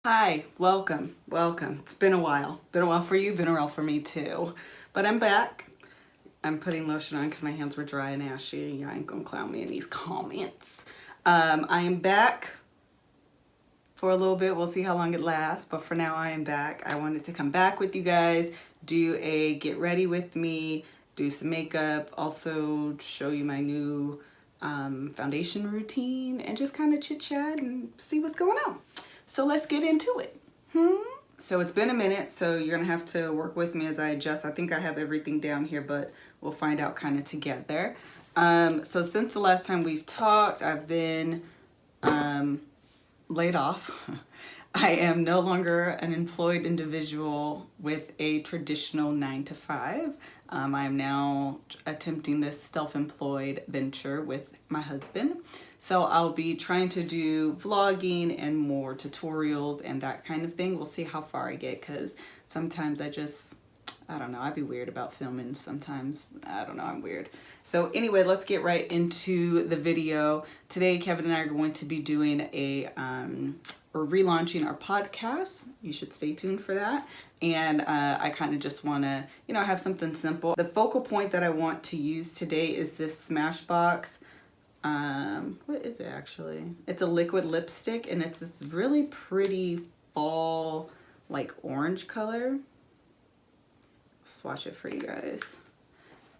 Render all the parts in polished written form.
Hi, welcome. It's been a while. Been a while for you, been a while for me too. But I'm back. I'm putting lotion on because my hands were dry and ashy. You ain't gonna clown me in these comments. I am back for a little bit. We'll see how long it lasts, but for now I am back. I wanted to come back with you guys, do a get ready with me, do some makeup, also show you my new foundation routine, and just kind of chit chat and see what's going on. So let's get into it. So it's been a minute, so you're gonna have to work with me as I adjust. I think I have everything down here, but we'll find out kind of together. So since the last time we've talked, I've been laid off. I am no longer an employed individual with a traditional 9-to-5. I am now attempting this self-employed venture with my husband. So I'll be trying to do vlogging and more tutorials and that kind of thing. We'll see how far I get, because sometimes I don't know, I'd be weird about filming sometimes. I don't know, I'm weird. So anyway, let's get right into the video. Today, Kevin and I are going to be doing we're relaunching our podcast. You should stay tuned for that. And I kind of just want to, have something simple. The focal point that I want to use today is this Smashbox. What is it actually? It's a liquid lipstick, and it's this really pretty fall, like orange color. Swatch it for you guys.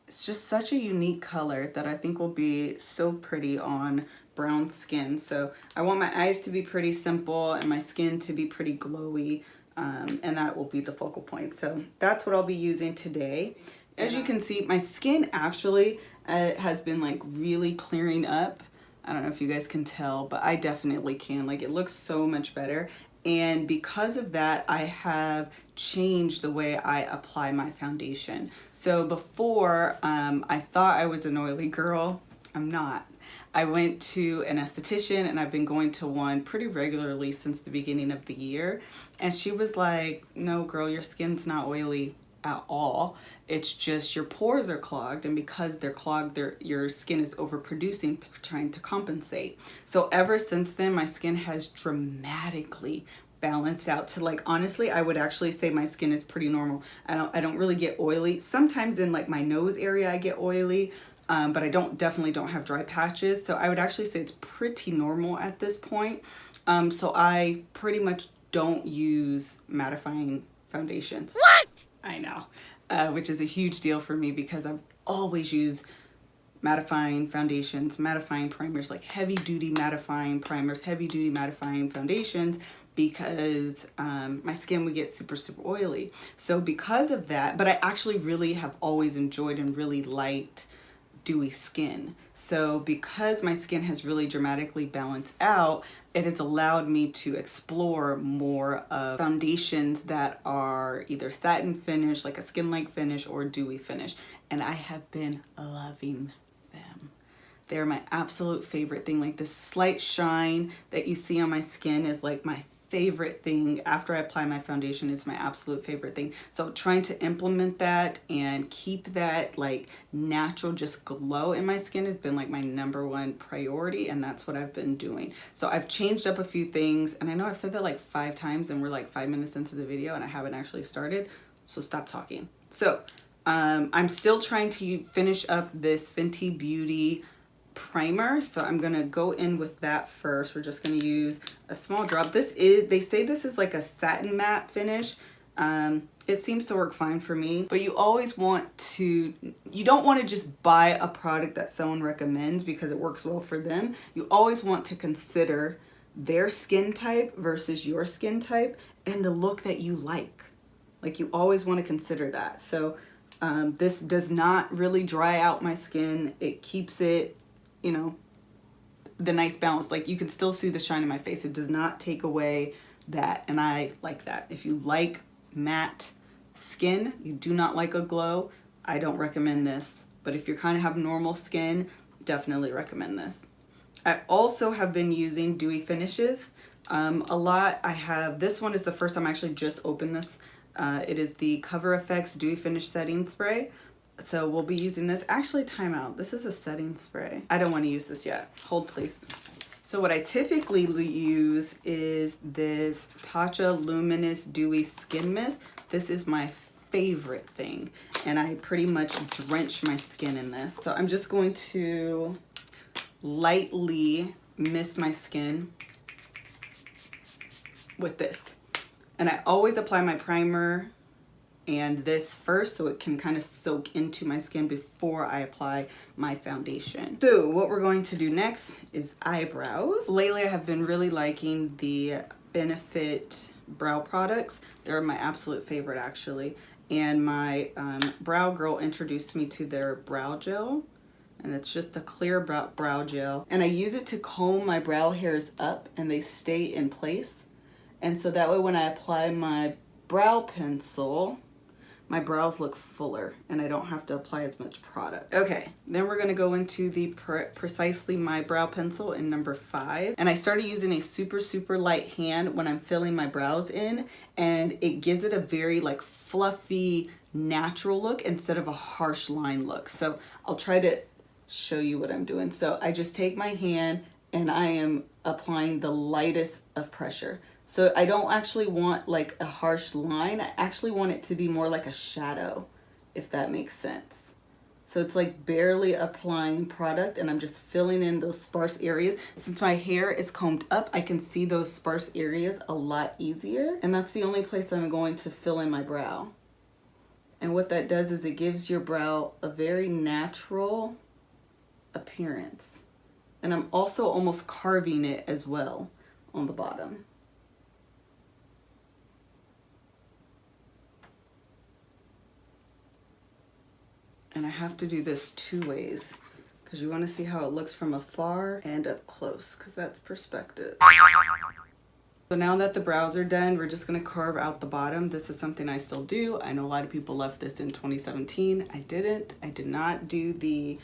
It's just such a unique color that I think will be so pretty on brown skin. So I want my eyes to be pretty simple and my skin to be pretty glowy, and that will be the focal point. So that's what I'll be using today. As you can see, my skin actually has been like really clearing up. I don't know if you guys can tell, but I definitely can. Like, it looks so much better. And because of that, I have changed the way I apply my foundation. So before, I thought I was an oily girl. I'm not. I went to an esthetician, and I've been going to one pretty regularly since the beginning of the year. And she was like, no, girl, your skin's not oily at all. It's just your pores are clogged, and because they're clogged, your skin is overproducing, trying to compensate. So ever since then, my skin has dramatically balanced out to, like, honestly, I would actually say my skin is pretty normal. I don't really get oily. Sometimes in like my nose area I get oily, but I definitely don't have dry patches. So I would actually say it's pretty normal at this point. So I pretty much don't use mattifying foundations. What? I know, which is a huge deal for me because I've always used mattifying foundations, mattifying primers, like heavy duty mattifying primers, heavy duty mattifying foundations, because my skin would get super oily. So because of that, but I actually really have always enjoyed and really liked dewy skin. So because my skin has really dramatically balanced out, it has allowed me to explore more of foundations that are either satin finish, like a skin-like finish, or dewy finish. And I have been loving them. They're my absolute favorite thing. Like, this slight shine that you see on my skin is like my favorite thing. After I apply my foundation, it's my absolute favorite thing. So trying to implement that and keep that like natural just glow in my skin has been like my #1 priority, and that's what I've been doing. So I've changed up a few things, and I know I've said that like 5 times, and we're like 5 minutes into the video and I haven't actually started, so stop talking. So I'm still trying to finish up this Fenty Beauty primer, so I'm gonna go in with that first. We're just gonna use a small drop. They say this is like a satin matte finish. It seems to work fine for me, but you always want to, you don't want to just buy a product that someone recommends because it works well for them. You always want to consider their skin type versus your skin type and the look that you like. Like, you always want to consider that. So this does not really dry out my skin. It keeps it, the nice balance. Like, you can still see the shine in my face. It does not take away that, and I like that. If you like matte skin, you do not like a glow, I don't recommend this. But if you kind of have normal skin, definitely recommend this. I also have been using dewy finishes a lot. This one is the first time I actually just opened this. It is the Cover FX Dewy Finish Setting Spray. So we'll be using this. Actually, time out. This is a setting spray. I don't want to use this yet. Hold, please. So what I typically use is this Tatcha Luminous Dewy Skin Mist. This is my favorite thing, and I pretty much drench my skin in this. So I'm just going to lightly mist my skin with this. And I always apply my primer and this first so it can kind of soak into my skin before I apply my foundation. So what we're going to do next is eyebrows. Lately I have been really liking the Benefit brow products. They're my absolute favorite actually. And my brow girl introduced me to their brow gel. And it's just a clear brow gel. And I use it to comb my brow hairs up and they stay in place. And so that way when I apply my brow pencil, my brows look fuller and I don't have to apply as much product. Okay, then we're gonna go into the Precisely My Brow Pencil in number 5. And I started using a super light hand when I'm filling my brows in, and it gives it a very like fluffy, natural look instead of a harsh line look. So I'll try to show you what I'm doing. So I just take my hand and I am applying the lightest of pressure. So I don't actually want like a harsh line. I actually want it to be more like a shadow, if that makes sense. So it's like barely applying product and I'm just filling in those sparse areas. Since my hair is combed up, I can see those sparse areas a lot easier. And that's the only place I'm going to fill in my brow. And what that does is it gives your brow a very natural appearance. And I'm also almost carving it as well on the bottom. And I have to do this 2 ways because you want to see how it looks from afar and up close because that's perspective. So now that the brows are done, we're just going to carve out the bottom. This is something I still do. I know a lot of people left this in 2017. I didn't. I did not do the,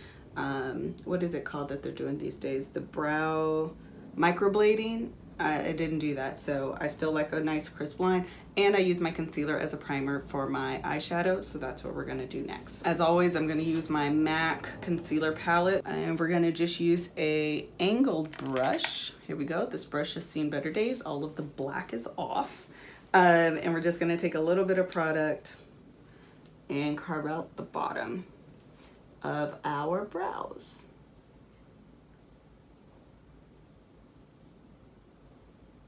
what is it called that they're doing these days? The brow microblading. I didn't do that, so I still like a nice crisp line, and I use my concealer as a primer for my eyeshadow, so that's what we're gonna do next. As always, I'm gonna use my MAC concealer palette, and we're gonna just use a angled brush. Here we go. This brush has seen better days. All of the black is off, and we're just gonna take a little bit of product and carve out the bottom of our brows.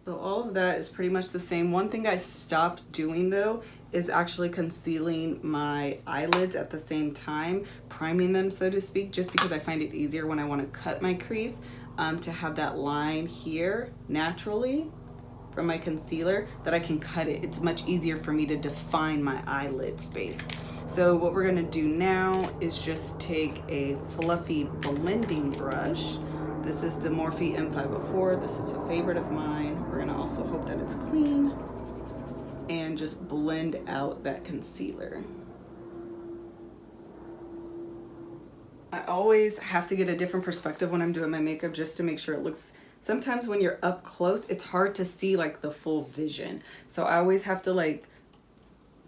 So all of that is pretty much the same. One thing I stopped doing though is actually concealing my eyelids at the same time, priming them so to speak, just because I find it easier when I want to cut my crease to have that line here naturally from my concealer that I can cut it. It's much easier for me to define my eyelid space. So what we're gonna do now is just take a fluffy blending brush. This is the Morphe M504. This is a favorite of mine. We're gonna also hope that it's clean and just blend out that concealer. I always have to get a different perspective when I'm doing my makeup just to make sure it looks, sometimes when you're up close, it's hard to see like the full vision. So I always have to like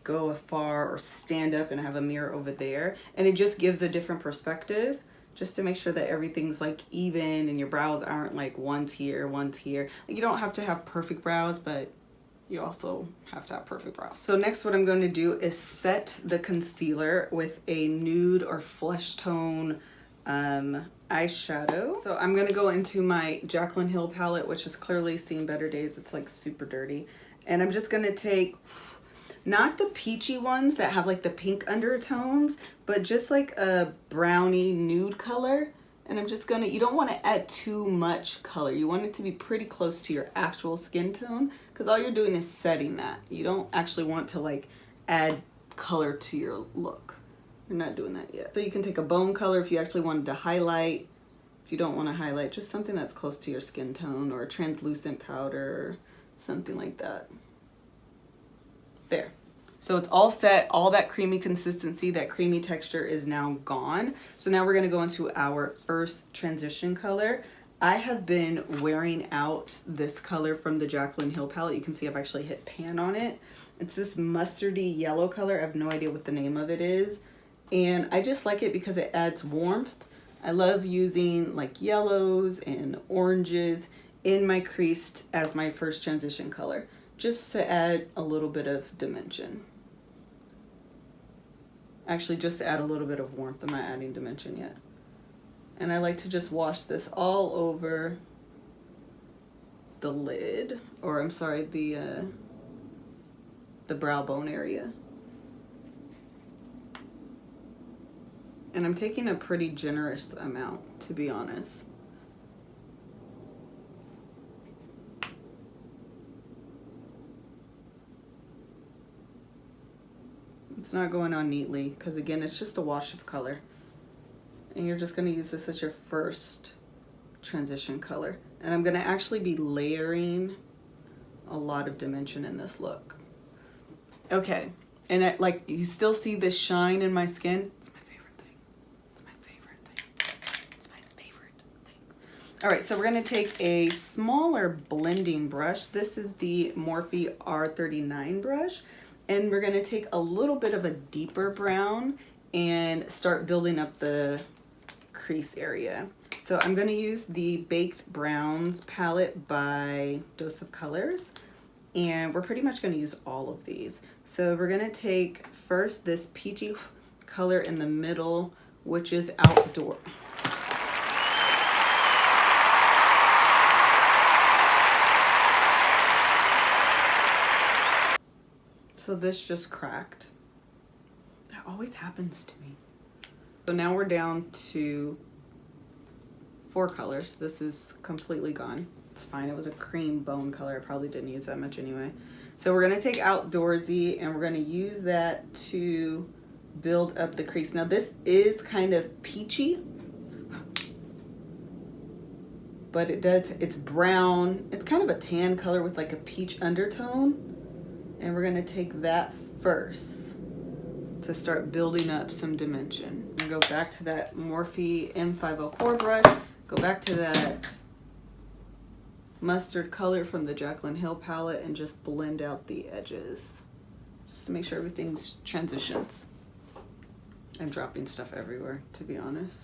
go afar or stand up and have a mirror over there. And it just gives a different perspective, just to make sure that everything's like even and your brows aren't like one's here, one's here. Like, you don't have to have perfect brows, but you also have to have perfect brows. So next what I'm going to do is set the concealer with a nude or flesh tone eyeshadow. So I'm going to go into my Jaclyn Hill palette, which has clearly seen better days. It's like super dirty. And I'm just going to take not the peachy ones that have like the pink undertones, but just like a brownie nude color. And I'm just gonna, you don't want to add too much color. You want it to be pretty close to your actual skin tone, because all you're doing is setting that. You don't actually want to like add color to your look. You're not doing that yet. So you can take a bone color if you actually wanted to highlight. If you don't want to highlight, just something that's close to your skin tone, or a translucent powder or something like that. There. So it's all set, all that creamy consistency, that creamy texture is now gone. So now we're gonna go into our first transition color. I have been wearing out this color from the Jaclyn Hill palette. You can see I've actually hit pan on it. It's this mustardy yellow color. I have no idea what the name of it is. And I just like it because it adds warmth. I love using like yellows and oranges in my crease as my first transition color, just to add a little bit of dimension. Actually, just to add a little bit of warmth. I'm not adding dimension yet. And I like to just wash this all over the lid, or I'm sorry, the brow bone area. And I'm taking a pretty generous amount, to be honest. It's not going on neatly because, again, it's just a wash of color. And you're just going to use this as your first transition color. And I'm going to actually be layering a lot of dimension in this look. Okay, and like, you still see this shine in my skin. It's my favorite thing. It's my favorite thing. It's my favorite thing. All right, so we're going to take a smaller blending brush. This is the Morphe R39 brush. And we're going to take a little bit of a deeper brown and start building up the crease area. So I'm going to use the Baked Browns palette by Dose of Colors. And we're pretty much going to use all of these. So we're going to take first this peachy color in the middle, which is Outdoor. So this just cracked. That always happens to me. So now we're down to 4 colors. This is completely gone. It's fine. It was a cream bone color. I probably didn't use that much anyway. So we're going to take Outdoorsy and we're going to use that to build up the crease. Now this is kind of peachy, but it's brown. It's kind of a tan color with like a peach undertone. And we're going to take that first to start building up some dimension. I'm going to go back to that Morphe M504 brush, go back to that mustard color from the Jaclyn Hill palette and just blend out the edges just to make sure everything's transitions. I'm dropping stuff everywhere, to be honest.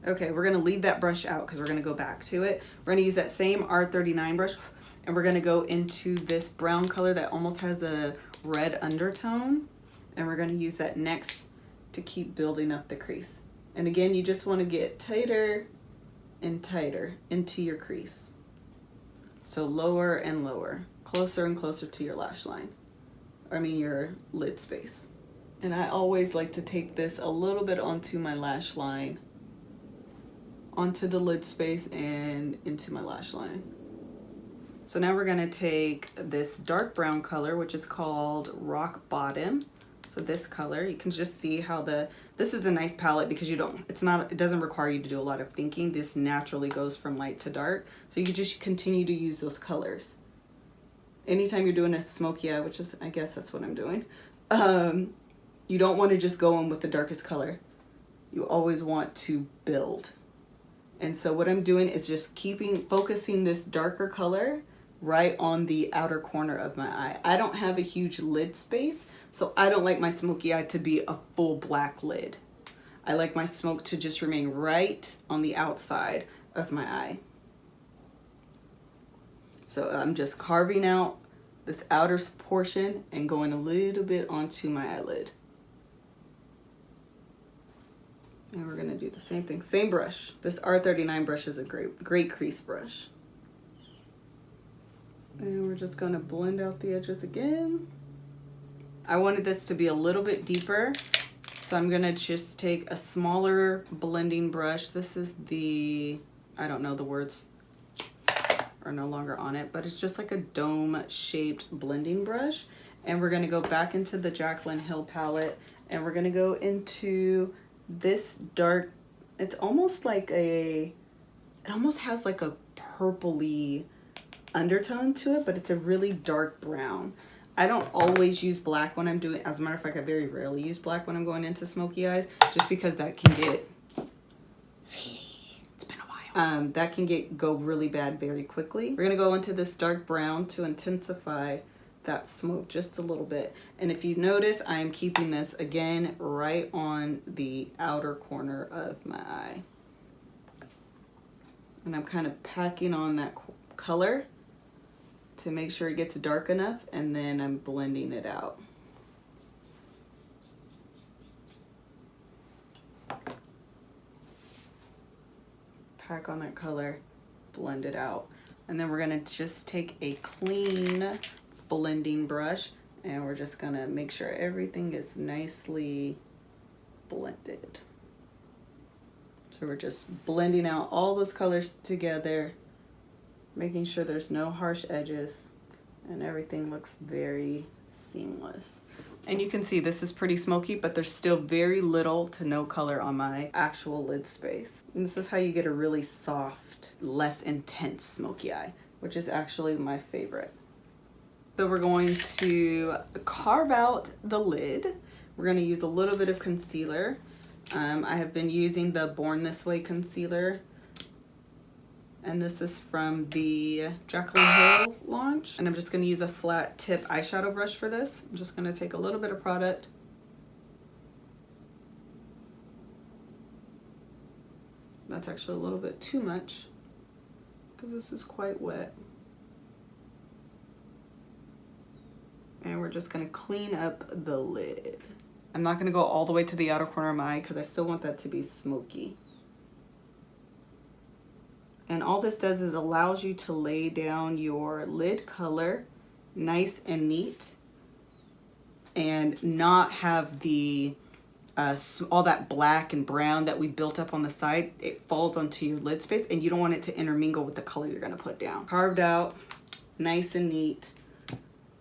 Okay, we're going to leave that brush out because we're going to go back to it. We're going to use that same R39 brush. And we're going to go into this brown color that almost has a red undertone. And we're going to use that next to keep building up the crease. And again, you just want to get tighter and tighter into your crease. So lower and lower, closer and closer to your lash line. I mean your lid space. And I always like to take this a little bit onto my lash line, onto the lid space and into my lash line. So now we're gonna take this dark brown color, which is called Rock Bottom. So this color, you can just see how this is a nice palette because it doesn't require you to do a lot of thinking. This naturally goes from light to dark. So you can just continue to use those colors. Anytime you're doing a smoky eye, which is, I guess that's what I'm doing, you don't want to just go in with the darkest color. You always want to build. And so what I'm doing is just focusing this darker color right on the outer corner of my eye. I don't have a huge lid space, so I don't like my smoky eye to be a full black lid. I like my smoke to just remain right on the outside of my eye. So I'm just carving out this outer portion and going a little bit onto my eyelid. And we're gonna do the same thing, same brush. This R39 brush is a great crease brush. And we're just gonna blend out the edges again. I wanted this to be a little bit deeper, so I'm gonna just take a smaller blending brush. This is I don't know, the words are no longer on it, but it's just like a dome-shaped blending brush. And we're gonna go back into the Jaclyn Hill palette, and we're gonna go into this dark, it's almost like it almost has like a purpley undertone to it, but it's a really dark brown. I don't always use black when I'm doing, as a matter of fact, I very rarely use black when I'm going into smoky eyes, just because that can get, it's been a while. That can go really bad very quickly. We're gonna go into this dark brown to intensify that smoke just a little bit. And if you notice, I am keeping this again right on the outer corner of my eye. And I'm kind of packing on that color to make sure it gets dark enough, and then I'm blending it out. Pack on that color, blend it out. And then we're gonna just take a clean blending brush and we're just gonna make sure everything is nicely blended. So we're just blending out all those colors together, making sure there's no harsh edges and everything looks very seamless. And you can see this is pretty smoky, but there's still very little to no color on my actual lid space. And this is how you get a really soft, less intense smoky eye, which is actually my favorite. So we're going to carve out the lid. We're going to use a little bit of concealer. I have been using the Born This Way concealer, and this is from the Jaclyn Hill launch. And I'm just going to use a flat tip eyeshadow brush for this. I'm just going to take a little bit of product. That's actually a little bit too much because this is quite wet. And we're just going to clean up the lid. I'm not going to go all the way to the outer corner of my eye because I still want that to be smoky. And all this does is it allows you to lay down your lid color nice and neat and not have the all that black and brown that we built up on the side. It falls onto your lid space and you don't want it to intermingle with the color you're going to put down. Carved out, nice and neat,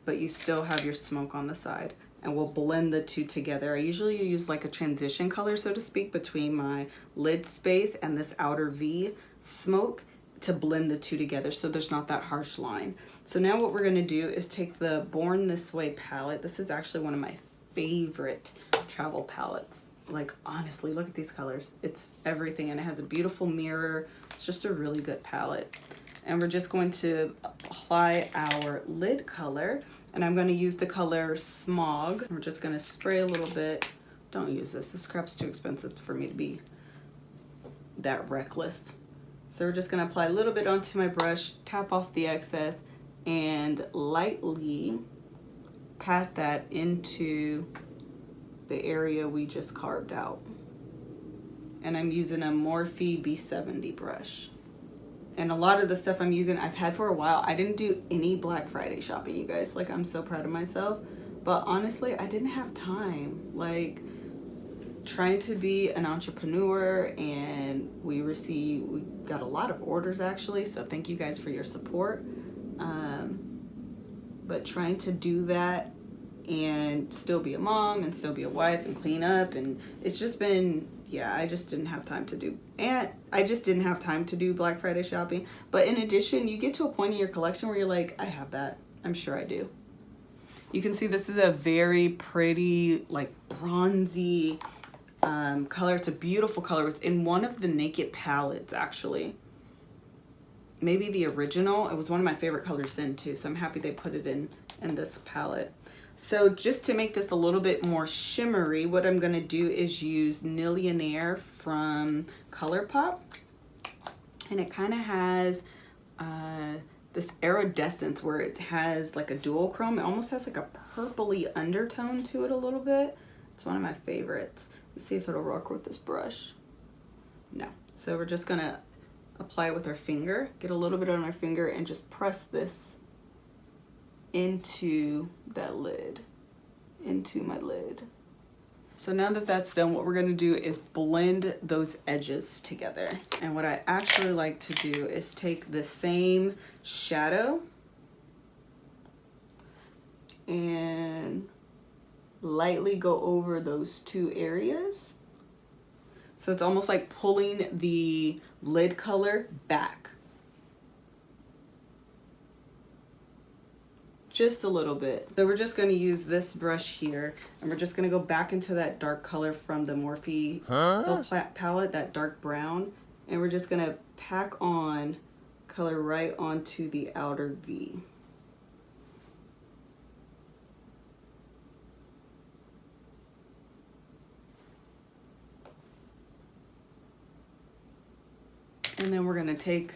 but you still have your smoke on the side. And we'll blend the two together. I usually use like a transition color, so to speak, between my lid space and this outer V smoke to blend the two together so there's not that harsh line. So now what we're gonna do is take the Born This Way palette. This is actually one of my favorite travel palettes. Like, honestly, look at these colors. It's everything, and it has a beautiful mirror. It's just a really good palette. And we're just going to apply our lid color. And I'm going to use the color Smog. We're just going to spray a little bit. Don't use this. This crap's too expensive for me to be that reckless. So we're just going to apply a little bit onto my brush, tap off the excess, and lightly pat that into the area we just carved out. And I'm using a Morphe B70 brush. And a lot of the stuff I'm using, I've had for a while. I didn't do any Black Friday shopping, you guys. Like, I'm so proud of myself. But honestly, I didn't have time. Like, trying to be an entrepreneur, and we got a lot of orders, actually. So thank you guys for your support. But trying to do that and still be a mom and still be a wife and clean up. And it's just been... yeah, I just didn't have time to do, and I just didn't have time to do Black Friday shopping. But in addition, you get to a point in your collection where you're like, I have that. I'm sure I do. You can see this is a very pretty, like, bronzy color. It's a beautiful color. It's in one of the Naked palettes, actually. Maybe the original. It was one of my favorite colors then, too. So I'm happy they put it in this palette. So just to make this a little bit more shimmery, what I'm going to do is use Millionaire from ColourPop. And it kind of has this iridescence where it has like a dual chrome. It almost has like a purpley undertone to it a little bit. It's one of my favorites. Let's see if it'll work with this brush. No. So we're just going to apply it with our finger. Get a little bit on our finger and just press this into that lid, into my lid. So now that that's done, what we're going to do is blend those edges together. And what I actually like to do is take the same shadow and lightly go over those two areas. So it's almost like pulling the lid color back. Just a little bit. So we're just going to use this brush here, and we're just going to go back into that dark color from the Morphe palette, that dark brown, and we're just going to pack on color right onto the outer V. And then we're gonna take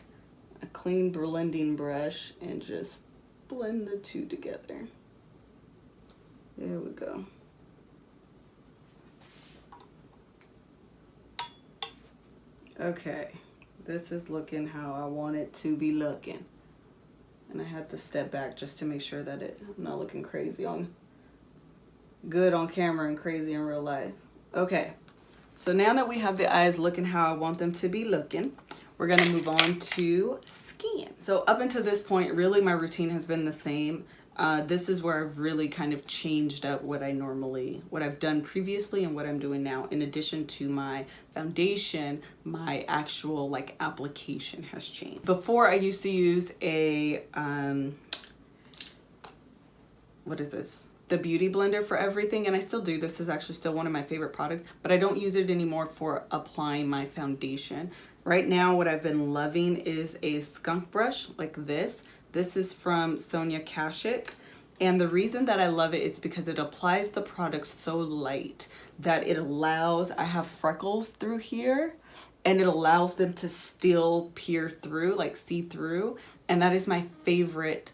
a clean blending brush and just blend the two together. There we go. Okay, this is looking how I want it to be looking. And I had to step back just to make sure that I'm not looking crazy good on camera and crazy in real life. Okay, so now that we have the eyes looking how I want them to be looking, we're gonna move on to skin. So up until this point, really my routine has been the same. This is where I've really kind of changed up what I've done previously and what I'm doing now. In addition to my foundation, my actual like application has changed. Before I used to use a, what is this? The Beauty Blender for everything, and I still do. This is actually still one of my favorite products, but I don't use it anymore for applying my foundation. Right now, what I've been loving is a skunk brush like this. This is from Sonia Kashuk, and the reason that I love it is because it applies the product so light that it allows, I have freckles through here, and it allows them to still peer through, like see through, and that is my favorite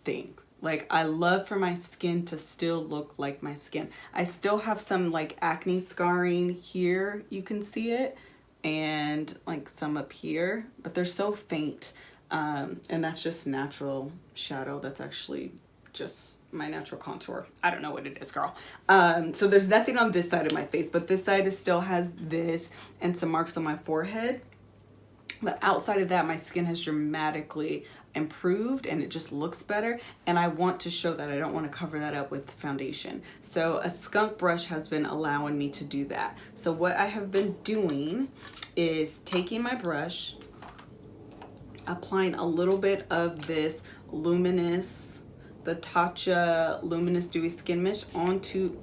thing. Like, I love for my skin to still look like my skin. I still have some like acne scarring here, you can see it, and like some up here, but they're so faint. And that's just natural shadow. That's actually just my natural contour. I don't know what it is, girl. So there's nothing on this side of my face, but this side still has this and some marks on my forehead. But outside of that, my skin has dramatically improved and it just looks better. And I want to show that. I don't want to cover that up with foundation. So a skunk brush has been allowing me to do that. So what I have been doing is taking my brush, applying a little bit of this luminous, the Tatcha Luminous Dewy Skin Mist onto,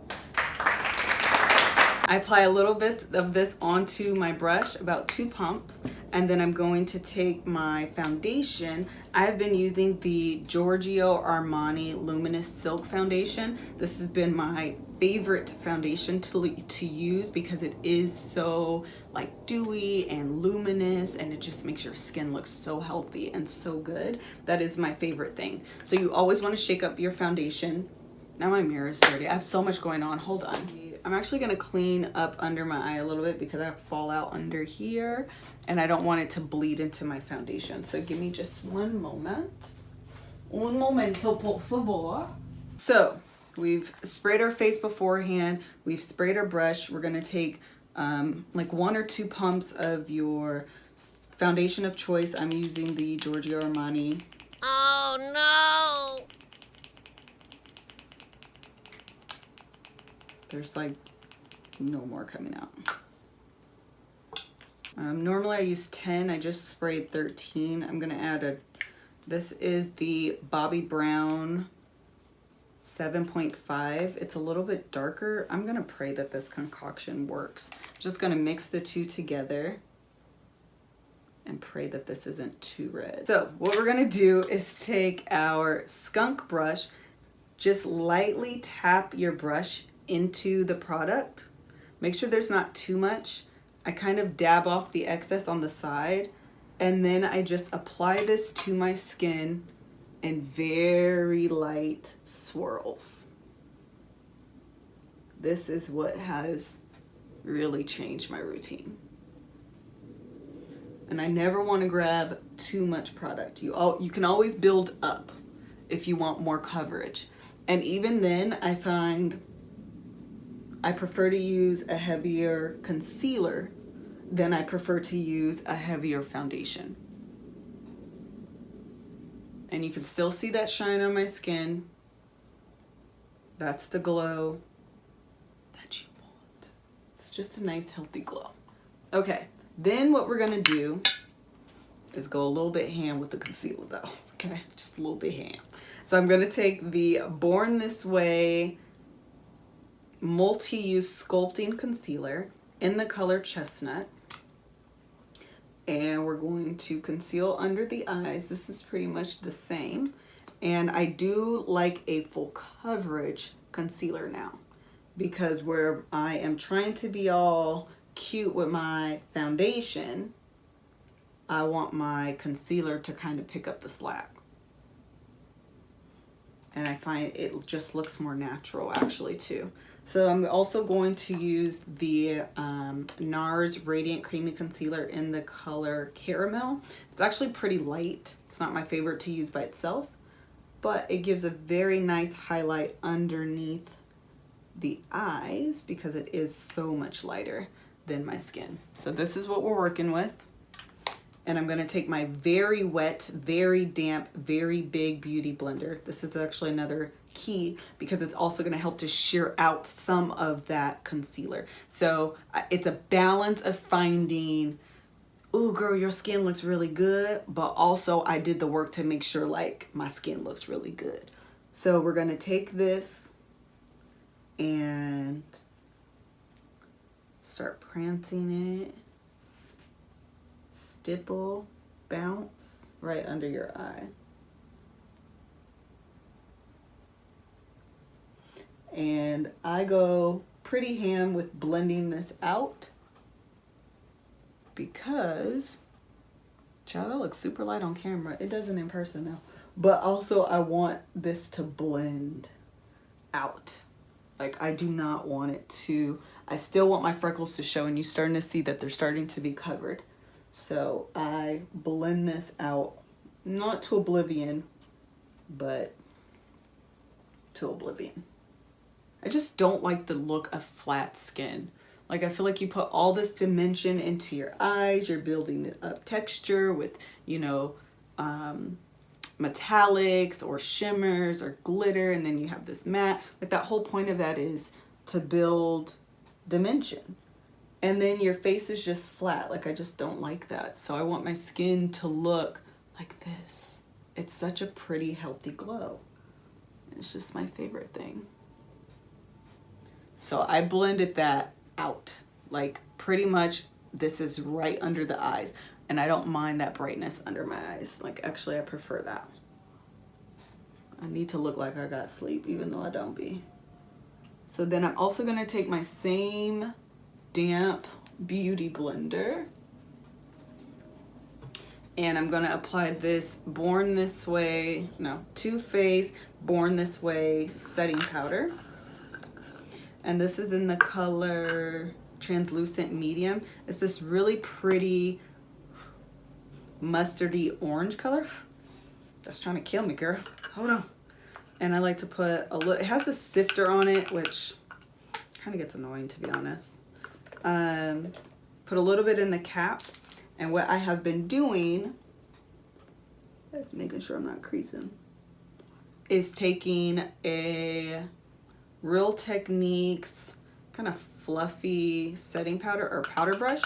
I apply a little bit of this onto my brush, about 2 pumps, and then I'm going to take my foundation. I've been using the Giorgio Armani Luminous Silk Foundation. This has been my favorite foundation to use because it is so like dewy and luminous, and it just makes your skin look so healthy and so good. That is my favorite thing. So you always want to shake up your foundation. Now my mirror is dirty. I have so much going on. Hold on. I'm actually going to clean up under my eye a little bit because I have fallout under here and I don't want it to bleed into my foundation. So give me just one moment. Un momento, por favor. So we've sprayed our face beforehand. We've sprayed our brush. We're going to take like 1 or 2 pumps of your foundation of choice. I'm using the Giorgio Armani. Oh no! There's like no more coming out. Normally I use 10, I just sprayed 13. I'm gonna add this is the Bobbi Brown 7.5. It's a little bit darker. I'm gonna pray that this concoction works. Just gonna mix the two together and pray that this isn't too red. So what we're gonna do is take our skunk brush, just lightly tap your brush into the product. Make sure there's not too much. I kind of dab off the excess on the side, and then I just apply this to my skin in very light swirls. This is what has really changed my routine. And I never want to grab too much product. You can always build up if you want more coverage. And even then, I find I prefer to use a heavier concealer than I prefer to use a heavier foundation. And you can still see that shine on my skin. That's the glow that you want. It's just a nice healthy glow. Okay, then what we're gonna do is go a little bit ham with the concealer though, okay? Just a little bit ham. So I'm gonna take the Born This Way multi-use sculpting concealer in the color Chestnut, and we're going to conceal under the eyes. This is pretty much the same, and I do like a full coverage concealer now because where I am trying to be all cute with my foundation, I want my concealer to kind of pick up the slack. And I find it just looks more natural actually too. So I'm also going to use the NARS Radiant Creamy Concealer in the color Caramel. It's actually pretty light. It's not my favorite to use by itself, but it gives a very nice highlight underneath the eyes because it is so much lighter than my skin. So this is what we're working with. And I'm gonna take my very wet, very damp, very big beauty blender. This is actually another key because it's also gonna help to sheer out some of that concealer. So it's a balance of finding, ooh girl, your skin looks really good, but also I did the work to make sure like my skin looks really good. So we're gonna take this and start prancing it. Stipple, bounce right under your eye. And I go pretty ham with blending this out because, child, that looks super light on camera. It doesn't in person though. But also I want this to blend out. Like I do not want it to, I still want my freckles to show, and you're starting to see that they're starting to be covered. So I blend this out, not to oblivion, but to oblivion. I just don't like the look of flat skin. Like I feel like you put all this dimension into your eyes, you're building up texture with, you know, metallics or shimmers or glitter, and then you have this matte. Like that whole point of that is to build dimension. And then your face is just flat. Like I just don't like that. So I want my skin to look like this. It's such a pretty, healthy glow. It's just my favorite thing. So I blended that out. Like pretty much this is right under the eyes. And I don't mind that brightness under my eyes. Like actually I prefer that. I need to look like I got sleep even though I don't be. So then I'm also gonna take my same damp beauty blender and I'm gonna apply this Born This Way, no, Too Faced Born This Way setting powder. And this is in the color Translucent Medium. It's this really pretty mustardy orange color. That's trying to kill me, girl. Hold on. And I like to put a little, it has a sifter on it, which kind of gets annoying to be honest. Put a little bit in the cap, and what I have been doing is making sure I'm not creasing, is taking a Real Techniques kind of fluffy setting powder or powder brush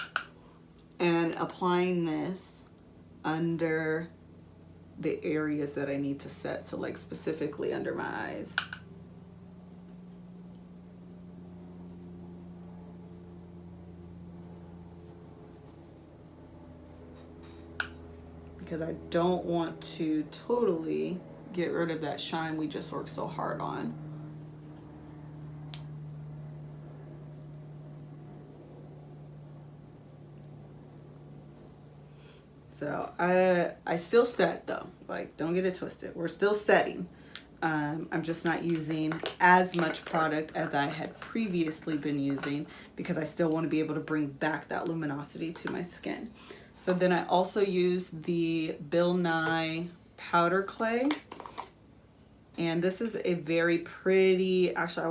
and applying this under the areas that I need to set, so like specifically under my eyes. Because I don't want to totally get rid of that shine we just worked so hard on. So I still set though, like don't get it twisted. We're still setting. I'm just not using as much product as I had previously been using because I still want to be able to bring back that luminosity to my skin. So then I also use the Bill Nye powder clay. And this is a very pretty, actually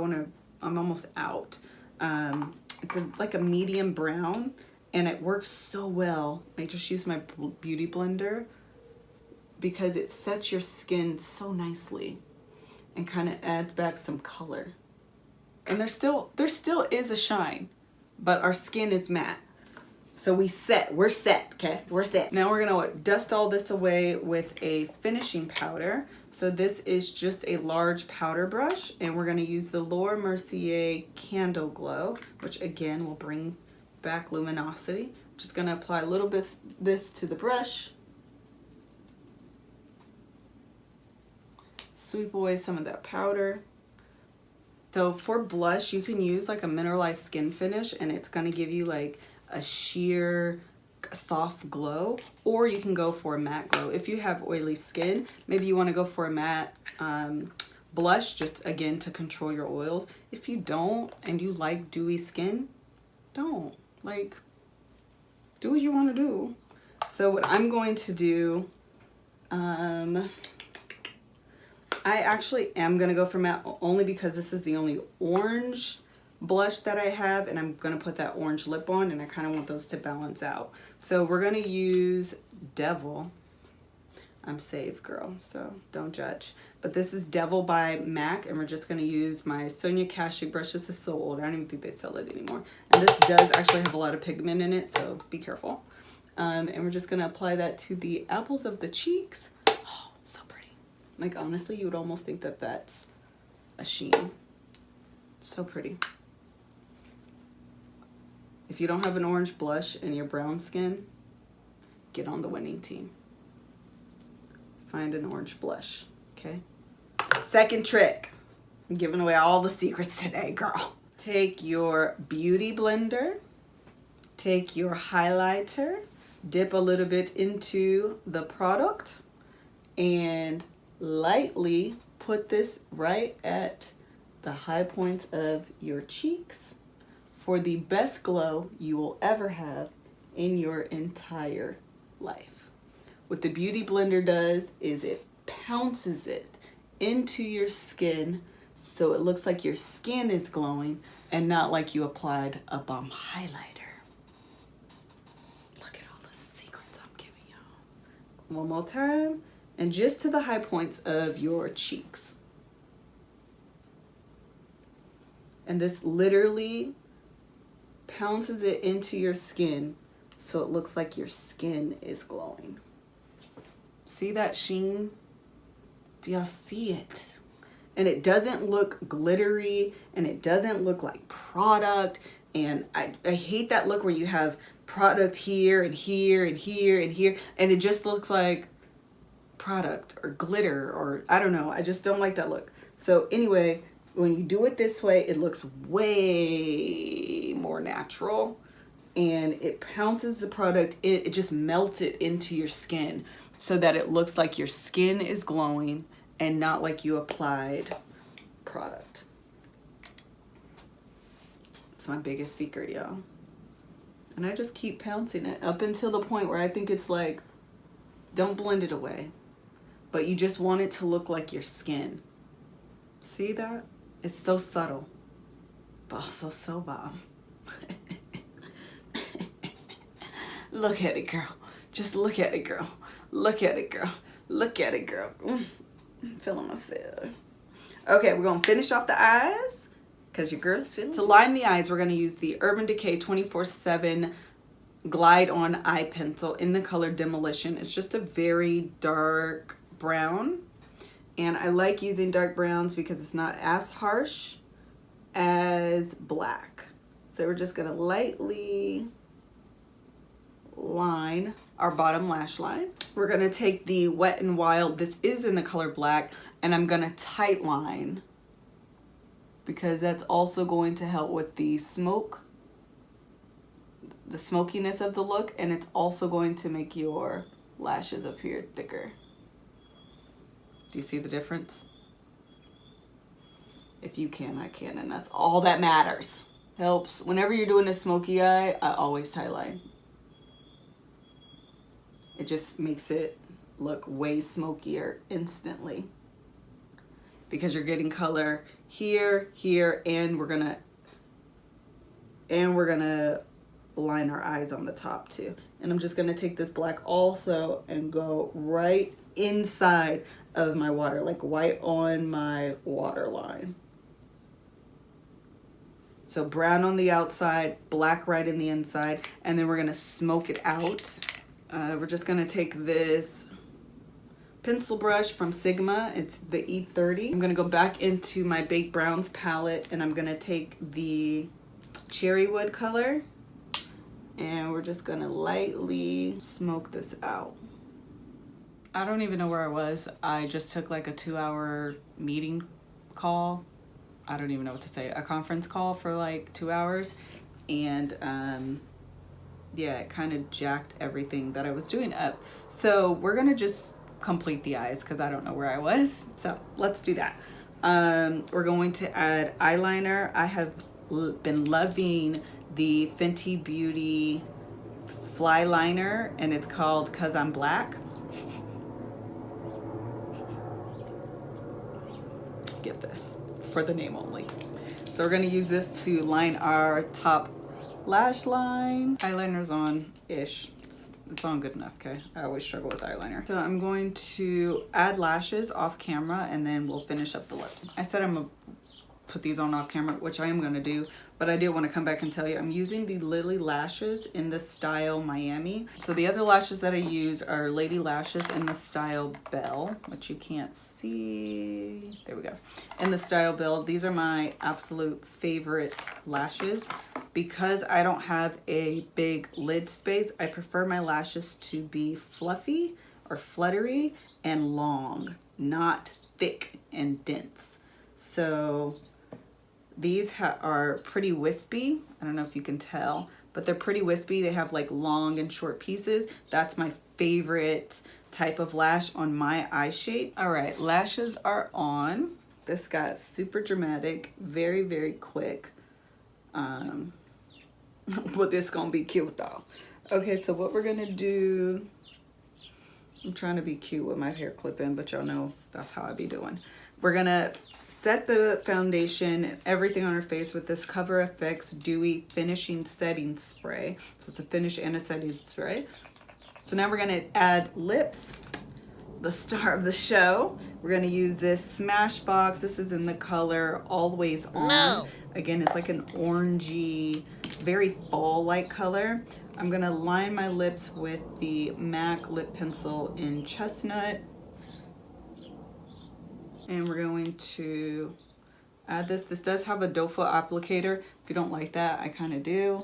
I'm almost out. It's like a medium brown and it works so well. I just use my beauty blender because it sets your skin so nicely and kind of adds back some color. And there still is a shine, but our skin is matte. So we're set, okay? We're set. Now we're gonna dust all this away with a finishing powder. So this is just a large powder brush, and we're gonna use the Laura Mercier Candle Glow, which again will bring back luminosity. Just gonna apply a little bit this to the brush. Sweep away some of that powder. So for blush, you can use like a mineralized skin finish, and it's gonna give you like a sheer soft glow, or you can go for a matte glow. If you have oily skin, maybe you want to go for a matte blush, just again to control your oils. If you don't and you like dewy skin, don't. Like, do what you want to do. So what I'm going to do, I actually am going to go for matte only because this is the only orange blush that I have, and I'm going to put that orange lip on, and I kind of want those to balance out. So we're going to use Devil. I'm safe, girl, so don't judge. But this is Devil by MAC, and we're just going to use my Sonia Cashew brush. This is so old, I don't even think they sell it anymore. And this does actually have a lot of pigment in it, so be careful. And we're just going to apply that to the apples of the cheeks. Oh, so pretty. Like, honestly, you would almost think that that's a sheen. So pretty. If you don't have an orange blush in your brown skin, get on the winning team. Find an orange blush, okay? Second trick. I'm giving away all the secrets today, girl. Take your beauty blender, take your highlighter, dip a little bit into the product, and lightly put this right at the high points of your cheeks for the best glow you will ever have in your entire life. What the Beauty Blender does is it pounces it into your skin so it looks like your skin is glowing and not like you applied a bomb highlighter. Look at all the secrets I'm giving y'all. One more time, and just to the high points of your cheeks. And this literally pounces it into your skin so it looks like your skin is glowing. See that sheen? Do y'all see it? And it doesn't look glittery, and it doesn't look like product. And I hate that look where you have product here and here and here and here, and it just looks like product or glitter, or I don't know. I just don't like that look. So anyway, when you do it this way, it looks way more natural, and it pounces the product. It just melts it into your skin so that it looks like your skin is glowing and not like you applied product. It's my biggest secret, y'all. And I just keep pouncing it up until the point where I think it's like, don't blend it away, but you just want it to look like your skin. See that? It's so subtle, but also so bomb. Look at it, girl. Just look at it, girl. Look at it, girl. Look at it, girl. I'm feeling myself. Okay, we're going to finish off the eyes because your girl is feeling. To line the eyes, we're going to use the Urban Decay 24/7 Glide On Eye Pencil in the color Demolition. It's just a very dark brown. And I like using dark browns because it's not as harsh as black. So we're just going to lightly line our bottom lash line. We're going to take the Wet n Wild, this is in the color black, and I'm going to tight line because that's also going to help with the smoke, the smokiness of the look, and it's also going to make your lashes appear thicker. Do you see the difference? If you can, I can, and that's all that matters. Helps. Whenever you're doing a smoky eye, I always tight line. It just makes it look way smokier instantly because you're getting color here, here, and we're gonna line our eyes on the top too. And I'm just gonna take this black also and go right inside of my water, like right on my waterline. So brown on the outside, black right in the inside, and then we're gonna smoke it out. We're just gonna take this pencil brush from Sigma. It's the E30. I'm gonna go back into my Baked Browns palette, and I'm gonna take the Cherry Wood color, and we're just gonna lightly smoke this out. I don't even know where I was. I just took like a 2-hour meeting call. I don't even know what to say. A conference call for like 2 hours, and yeah, it kind of jacked everything that I was doing up. So we're gonna just complete the eyes because I don't know where I was. So let's do that. We're going to add eyeliner. I have been loving the Fenty Beauty Fly Liner, and it's called Cause I'm Black. Get this for the name only. So we're gonna use this to line our top lash line. Eyeliner's on-ish. It's on good enough, okay? I always struggle with eyeliner. So I'm going to add lashes off camera and then we'll finish up the lips. I said I'm gonna put these on off camera, which I am gonna do, but I did want to come back and tell you I'm using the Lily lashes in the style Miami. So the other lashes that I use are Lady Lashes in the style Belle, which you can't see. There we go. In the style Belle, these are my absolute favorite lashes. Because I don't have a big lid space, I prefer my lashes to be fluffy or fluttery and long, not thick and dense. So these are pretty wispy. I don't know if you can tell, but they're pretty wispy. They have like long and short pieces. That's my favorite type of lash on my eye shape. All right, lashes are on. This got super dramatic, very, very quick. But this gonna be cute though. Okay, so what we're gonna do, I'm trying to be cute with my hair clip in, but y'all know that's how I be doing. We're gonna set the foundation and everything on our face with this Cover FX Dewy Finishing Setting Spray. So it's a finish and a setting spray. So now we're gonna add lips, the star of the show. We're gonna use this Smashbox. This is in the color Always On. No. Again, it's like an orangey, very fall-like color. I'm gonna line my lips with the MAC lip pencil in Chestnut. And we're going to add this. This does have a doe foot applicator. If you don't like that, I kind of do.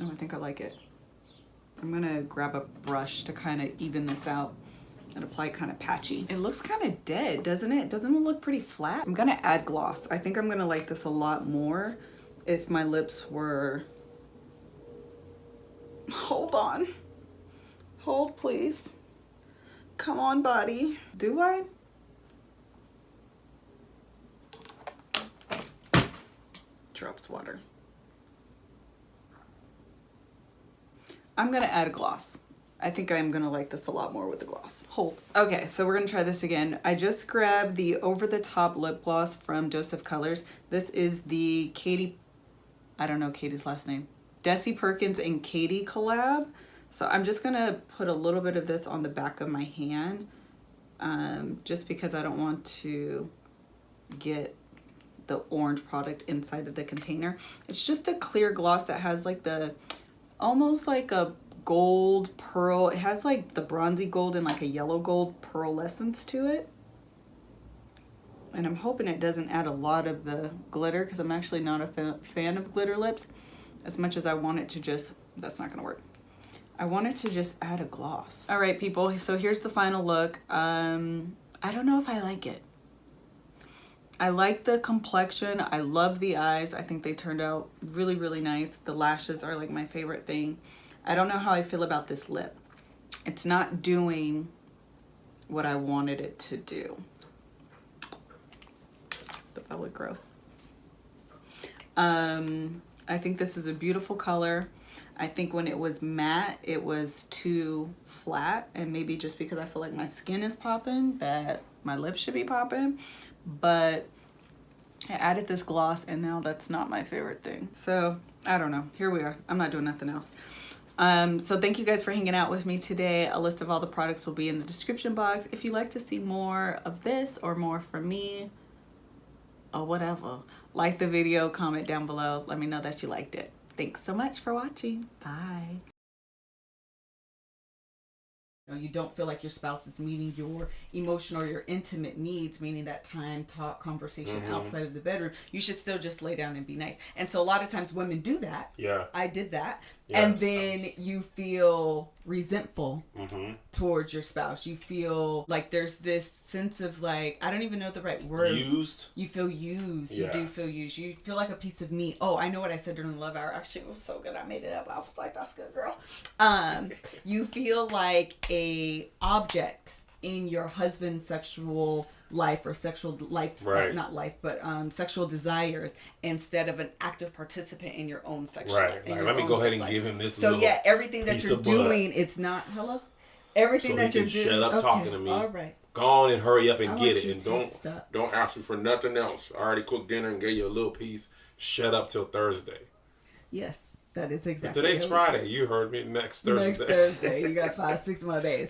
Oh, I think I like it. I'm gonna grab a brush to kind of even this out and apply kind of patchy. It looks kind of dead, doesn't it? Doesn't it look pretty flat? I'm gonna add gloss. I think I'm gonna like this a lot more if my lips were... Hold on. Hold, please. Come on, body. Do I? Drops water. I'm gonna add a gloss. I think I'm gonna like this a lot more with the gloss. Hold. Okay, so we're gonna try this again. I just grabbed the over the top lip gloss from Dose of Colors. This is the Katie, I don't know Katie's last name. Desi Perkins and Katie collab. So I'm just gonna put a little bit of this on the back of my hand, just because I don't want to get the orange product inside of the container. It's just a clear gloss that has like the, almost like a gold pearl. It has like the bronzy gold and like a yellow gold pearlescence to it. And I'm hoping it doesn't add a lot of the glitter because I'm actually not a fan of glitter lips as much as I want it to just, that's not gonna work. I want it to just add a gloss. All right, people, so here's the final look. I don't know if I like it. I like the complexion. I love the eyes. I think they turned out really, really nice. The lashes are like my favorite thing. I don't know how I feel about this lip. It's not doing what I wanted it to do. That looked gross. I think this is a beautiful color. I think when it was matte, it was too flat, and maybe just because I feel like my skin is popping, that my lips should be popping. But I added this gloss and now that's not my favorite thing. So I don't know, here we are. I'm not doing nothing else. So thank you guys for hanging out with me today. A list of all the products will be in the description box. If you'd like to see more of this or more from me or whatever, like the video, comment down below. Let me know that you liked it. Thanks so much for watching. Bye. You don't feel like your spouse is meeting your emotional or your intimate needs, meaning that time, talk, conversation outside of the bedroom, you should still just lay down and be nice. And so a lot of times women do that. Yeah. I did that. Yes, and then you feel resentful towards your spouse. You feel like there's this sense of like, I don't even know the right word. Used. You feel used. Yeah. You do feel used. You feel like a piece of meat. Oh, I know what I said during the love hour. Actually, it was so good. I made it up. I was like, that's good, girl. You feel like a object in your husband's sexual life or sexual life, right. not life, but sexual desires, instead of an active participant in your own sexual right. life. Like, let me go ahead and give him this. So yeah, everything that you're doing, it's not everything so that you're doing. Shut up okay, talking to me. All right. Go on and hurry up and I get want it, you and to don't ask me for nothing else. I already cooked dinner and gave you a little piece. Shut up till Thursday. Yes. That is exactly. And today's Friday. You heard me. Next Thursday. Next Thursday. You got 5-6 more days.